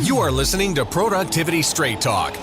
You are listening to Productivity Straight Talk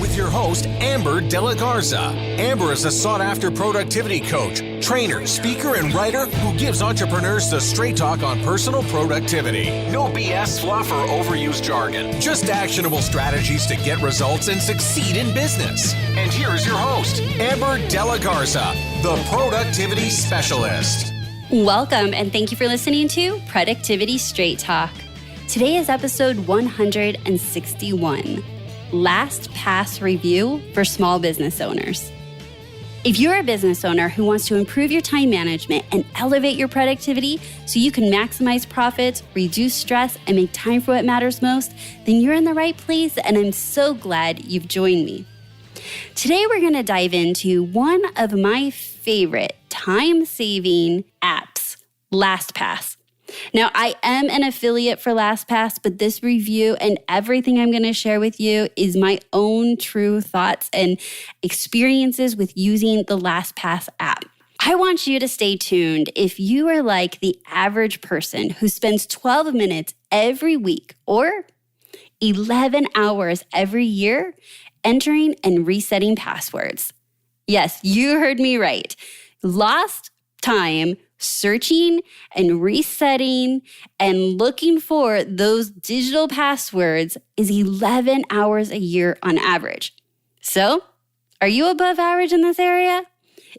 with your host, Amber De La Garza. Amber is a sought-after productivity coach, trainer, speaker, and writer who gives entrepreneurs the straight talk on personal productivity. No BS, fluff, or overused jargon. Just actionable strategies to get results and succeed in business. And here is your host, Amber De La Garza, the productivity specialist. Welcome, and thank you for listening to Productivity Straight Talk. Today is episode 161, LastPass Review for Small Business Owners. If you're a business owner who wants to improve your time management and elevate your productivity so you can maximize profits, reduce stress, and make time for what matters most, then you're in the right place, and I'm so glad you've joined me. Today, we're going to dive into one of my favorite time-saving apps, LastPass. Now, I am an affiliate for LastPass, but this review and everything I'm going to share with you is my own true thoughts and experiences with using the LastPass app. I want you to stay tuned if you are like the average person who spends 12 minutes every week or 11 hours every year entering and resetting passwords. Yes, you heard me right. Lost time searching and resetting and looking for those digital passwords is 11 hours a year on average. So, are you above average in this area?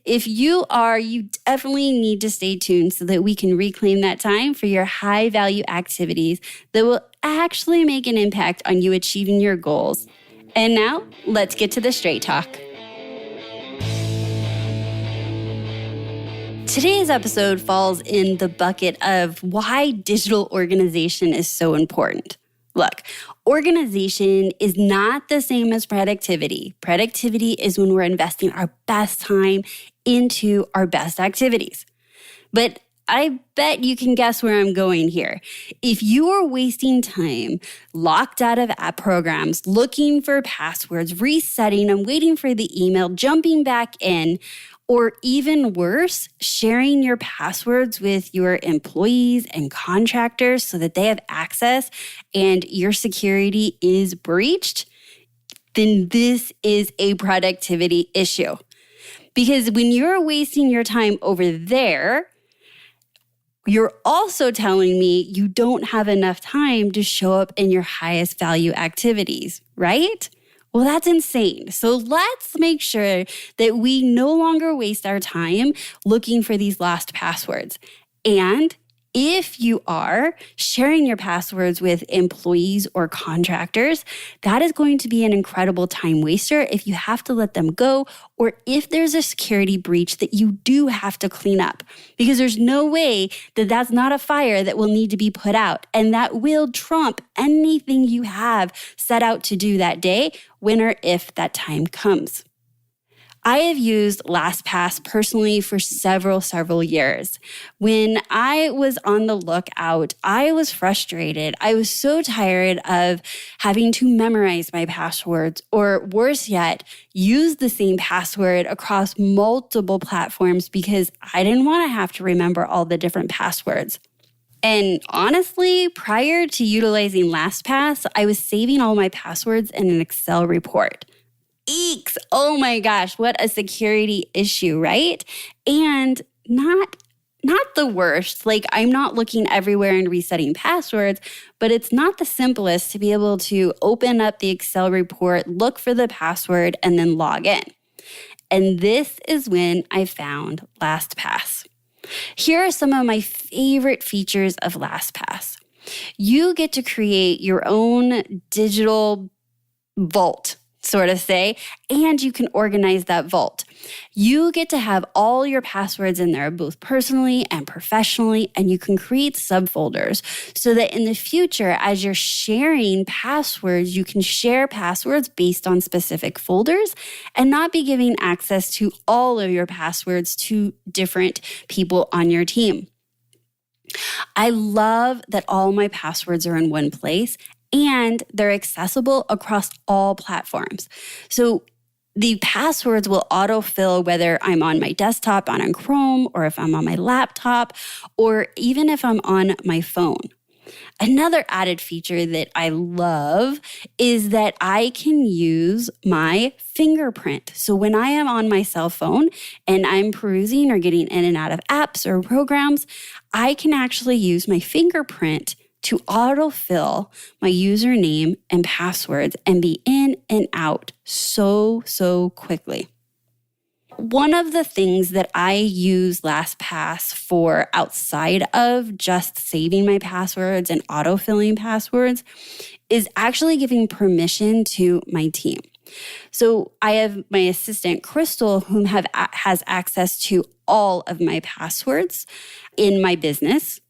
If you are, you definitely need to stay tuned so that we can reclaim that time for your high-value activities that will actually make an impact on you achieving your goals. And now, let's get to the straight talk. Today's episode falls in the bucket of why digital organization is so important. Look, organization is not the same as productivity. Productivity is when we're investing our best time into our best activities. But I bet you can guess where I'm going here. If you are wasting time locked out of app programs, looking for passwords, resetting and waiting for the email, jumping back in, or even worse, sharing your passwords with your employees and contractors so that they have access and your security is breached, then this is a productivity issue. Because when you're wasting your time over there, you're also telling me you don't have enough time to show up in your highest value activities, right? Well, that's insane. So let's make sure that we no longer waste our time looking for these lost passwords. And if you are sharing your passwords with employees or contractors, that is going to be an incredible time waster if you have to let them go or if there's a security breach that you do have to clean up. Because there's no way that that's not a fire that will need to be put out. And that will trump anything you have set out to do that day when or if that time comes. I have used LastPass personally for several years. When I was on the lookout, I was frustrated. I was so tired of having to memorize my passwords, or worse yet, use the same password across multiple platforms because I didn't want to have to remember all the different passwords. And honestly, prior to utilizing LastPass, I was saving all my passwords in an Excel report. Eeks! Oh my gosh, what a security issue, right? And not the worst. Like, I'm not looking everywhere and resetting passwords, but it's not the simplest to be able to open up the Excel report, look for the password, and then log in. And this is when I found LastPass. Here are some of my favorite features of LastPass. You get to create your own digital vault, sort of say, and you can organize that vault. You get to have all your passwords in there, both personally and professionally, and you can create subfolders so that in the future, as you're sharing passwords, you can share passwords based on specific folders and not be giving access to all of your passwords to different people on your team. I love that all my passwords are in one place and they're accessible across all platforms. So the passwords will autofill whether I'm on my desktop, on Chrome, or if I'm on my laptop, or even if I'm on my phone. Another added feature that I love is that I can use my fingerprint. So when I am on my cell phone and I'm perusing or getting in and out of apps or programs, I can actually use my fingerprint to autofill my username and passwords and be in and out so quickly. One of the things that I use LastPass for outside of just saving my passwords and autofilling passwords is actually giving permission to my team. So I have my assistant, Crystal, whom has access to all of my passwords in my business.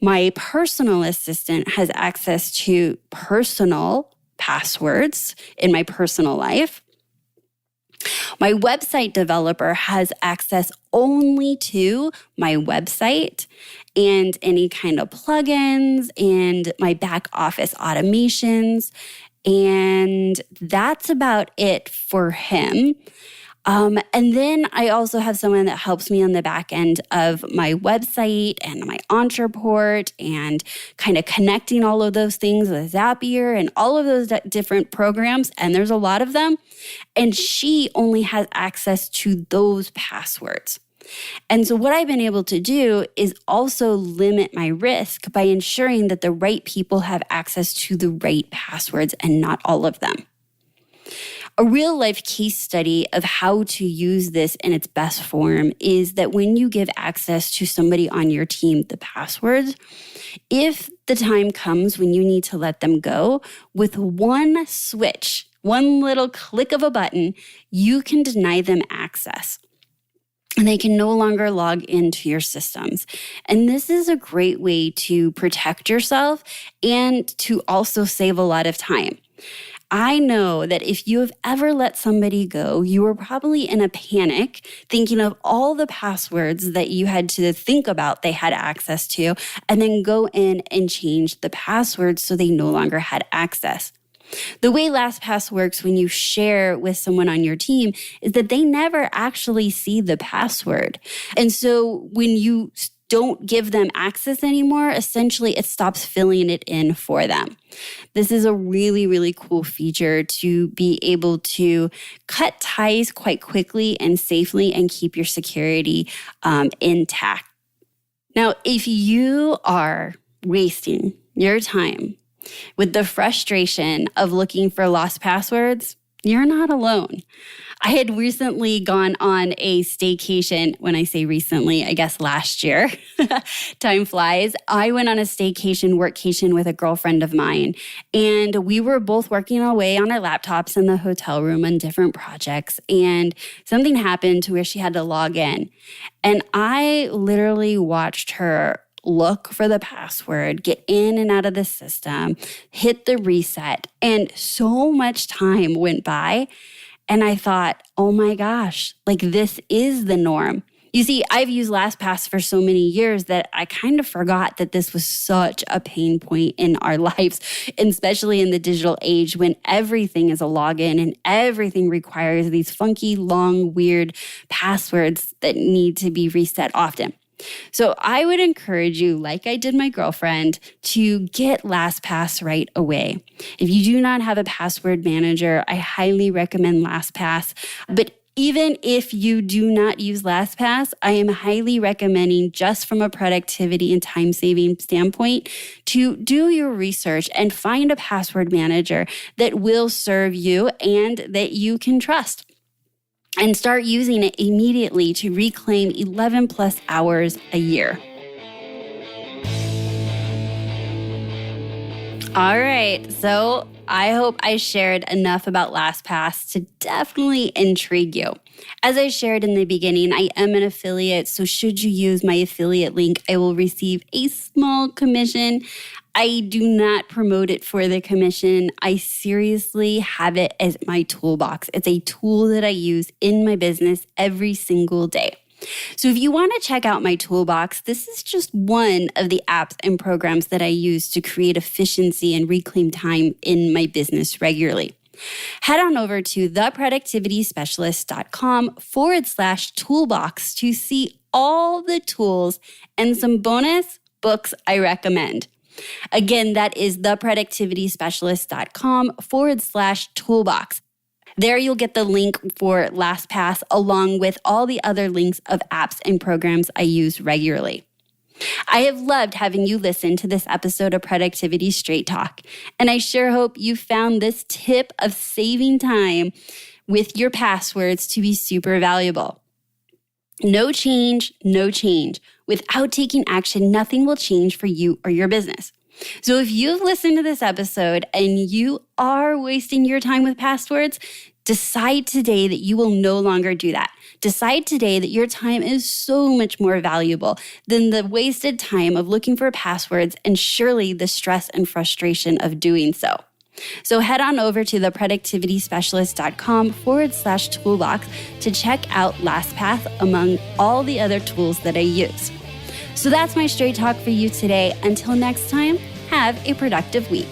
My personal assistant has access to personal passwords in my personal life. My website developer has access only to my website and any kind of plugins and my back office automations. And that's about it for him. And then I also have someone that helps me on the back end of my website and my Entreport and kind of connecting all of those things with Zapier and all of those different programs. And there's a lot of them. And she only has access to those passwords. And so what I've been able to do is also limit my risk by ensuring that the right people have access to the right passwords and not all of them. A real life case study of how to use this in its best form is that when you give access to somebody on your team the passwords, if the time comes when you need to let them go, with one switch, one little click of a button, you can deny them access. And they can no longer log into your systems. And this is a great way to protect yourself and to also save a lot of time. I know that if you have ever let somebody go, you were probably in a panic thinking of all the passwords that you had to think about they had access to, and then go in and change the passwords so they no longer had access. The way LastPass works when you share with someone on your team is that they never actually see the password. And so when you don't give them access anymore, essentially it stops filling it in for them. This is a really, really cool feature to be able to cut ties quite quickly and safely and keep your security intact. Now, if you are wasting your time with the frustration of looking for lost passwords, you're not alone. I had recently gone on a staycation. When I say recently, I guess last year. Time flies. I went on a workcation with a girlfriend of mine, and we were both working away on our laptops in the hotel room on different projects, and something happened to where she had to log in. And I literally watched her look for the password, get in and out of the system, hit the reset, and so much time went by. And I thought, oh my gosh, like this is the norm. You see, I've used LastPass for so many years that I kind of forgot that this was such a pain point in our lives, especially in the digital age when everything is a login and everything requires these funky, long, weird passwords that need to be reset often. So I would encourage you, like I did my girlfriend, to get LastPass right away. If you do not have a password manager, I highly recommend LastPass. But even if you do not use LastPass, I am highly recommending, just from a productivity and time-saving standpoint, to do your research and find a password manager that will serve you and that you can trust. And start using it immediately to reclaim 11 plus hours a year. All right, so I hope I shared enough about LastPass to definitely intrigue you. As I shared in the beginning, I am an affiliate, so should you use my affiliate link, I will receive a small commission. I do not promote it for the commission. I seriously have it as my toolbox. It's a tool that I use in my business every single day. So if you want to check out my toolbox, this is just one of the apps and programs that I use to create efficiency and reclaim time in my business regularly. Head on over to theproductivityspecialist.com/toolbox to see all the tools and some bonus books I recommend. Again, that is theproductivityspecialist.com/toolbox. There you'll get the link for LastPass along with all the other links of apps and programs I use regularly. I have loved having you listen to this episode of Productivity Straight Talk, and I sure hope you found this tip of saving time with your passwords to be super valuable. No change, no change. Without taking action, nothing will change for you or your business. So if you've listened to this episode and you are wasting your time with passwords, decide today that you will no longer do that. Decide today that your time is so much more valuable than the wasted time of looking for passwords and surely the stress and frustration of doing so. So head on over to theproductivityspecialist.com/toolbox to check out LastPass among all the other tools that I use. So that's my straight talk for you today. Until next time, have a productive week.